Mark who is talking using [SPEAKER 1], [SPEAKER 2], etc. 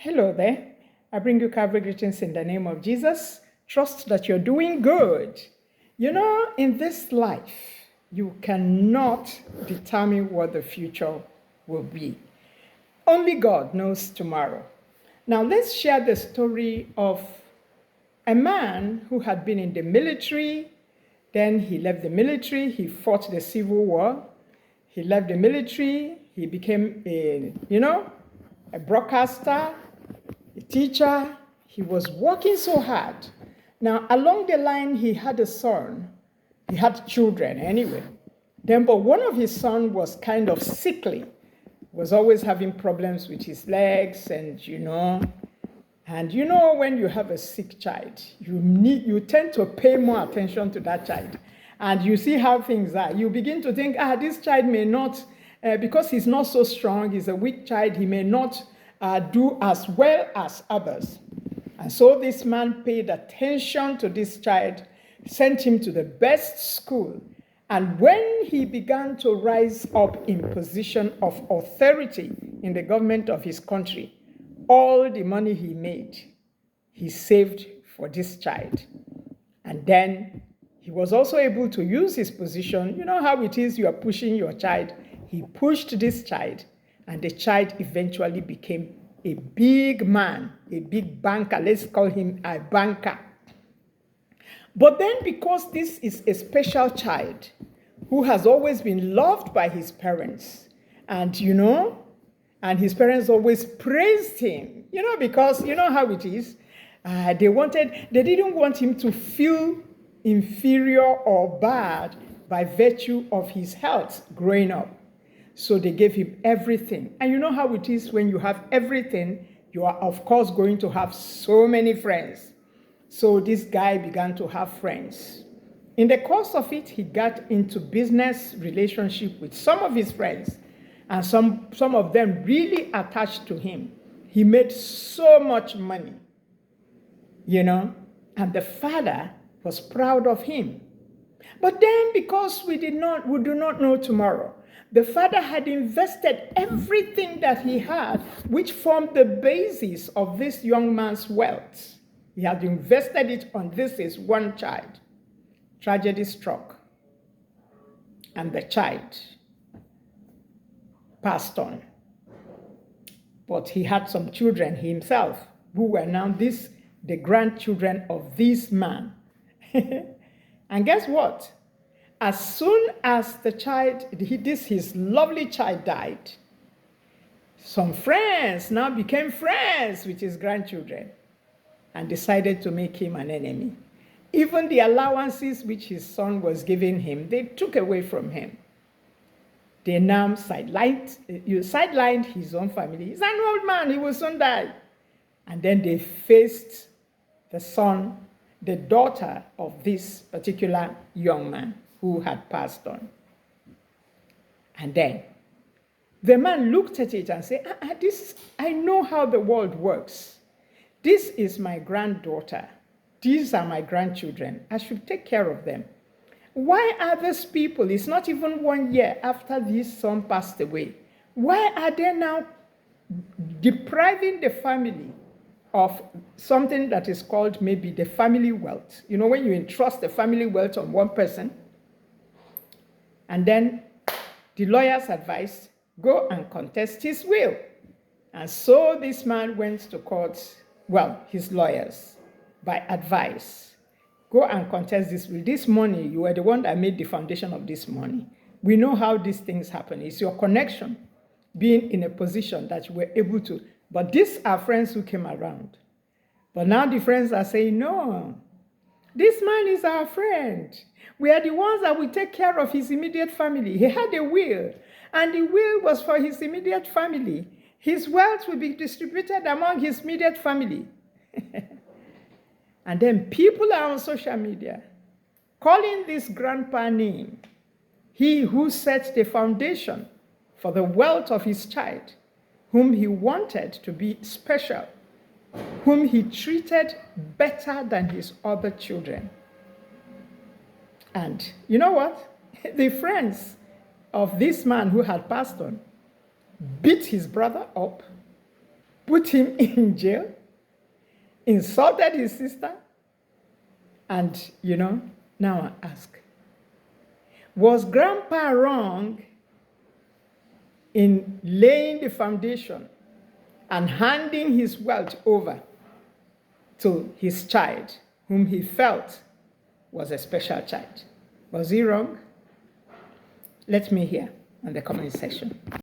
[SPEAKER 1] Hello there. I bring you Calvary greetings in the name of Jesus. Trust that you're doing good. You know, in this life, you cannot determine what the future will be. Only God knows tomorrow. Now, let's share the story of a man who had been in the military. Then he left the military. He fought the Civil War. He left the military. He became a broadcaster, a teacher. He was working so hard. Now, along the line, he had a son. He had children anyway. But one of his sons was kind of sickly, was always having problems with his legs, and when you have a sick child, you tend to pay more attention to that child. And you see how things are. You begin to think, this child may not, because he's not so strong, he's a weak child, he may not do as well as others. And so this man paid attention to this child, sent him to the best school. And when he began to rise up in position of authority in the government of his country, all the money he made, he saved for this child. And then he was also able to use his position. You know how it is, you are pushing your child. He pushed this child, and the child eventually became a big man, a big banker. Let's call him a banker. But then, because this is a special child who has always been loved by his parents, and his parents always praised him, because you know how it is. They didn't want him to feel inferior or bad by virtue of his health growing up. So they gave him everything. And you know how it is when you have everything, you are, of course, going to have so many friends. So this guy began to have friends. In the course of it, he got into business relationship with some of his friends, and some of them really attached to him. He made so much money, and the father was proud of him. But then, because we do not know tomorrow, the father had invested everything that he had, which formed the basis of this young man's wealth. He had invested it on his one child. Tragedy struck, and the child passed on. But he had some children himself, who were now the grandchildren of this man. And guess what? As soon as the child, his lovely child, died, some friends now became friends with his grandchildren and decided to make him an enemy. Even the allowances which his son was giving him, they took away from him. They now sidelined his own family. He's an old man, he will soon die. And then they faced the daughter of this particular young man who had passed on. And then the man looked at it and said, I know how the world works. This is my granddaughter. These are my grandchildren. I should take care of them. Why are these people, it's not even 1 year after this son passed away, why are they now depriving the family of something that is called maybe the family wealth? When you entrust the family wealth on one person, and then the lawyers advised, go and contest his will. And so this man went to court, his lawyers, by advice. Go and contest this will. This money, you were the one that made the foundation of this money. We know how these things happen. It's your connection, being in a position that you were able to. But these are friends who came around. But now the friends are saying, no, this man is our friend. We are the ones that will take care of his immediate family. He had a will, and the will was for his immediate family. His wealth will be distributed among his immediate family. And then people are on social media calling this grandpa name, he who set the foundation for the wealth of his child, whom he wanted to be special, whom he treated better than his other children. And you know what? The friends of this man who had passed on beat his brother up, put him in jail, insulted his sister, and now I ask, was Grandpa wrong in laying the foundation and handing his wealth over to his child, whom he felt was a special child? Was he wrong? Let me hear in the comment section.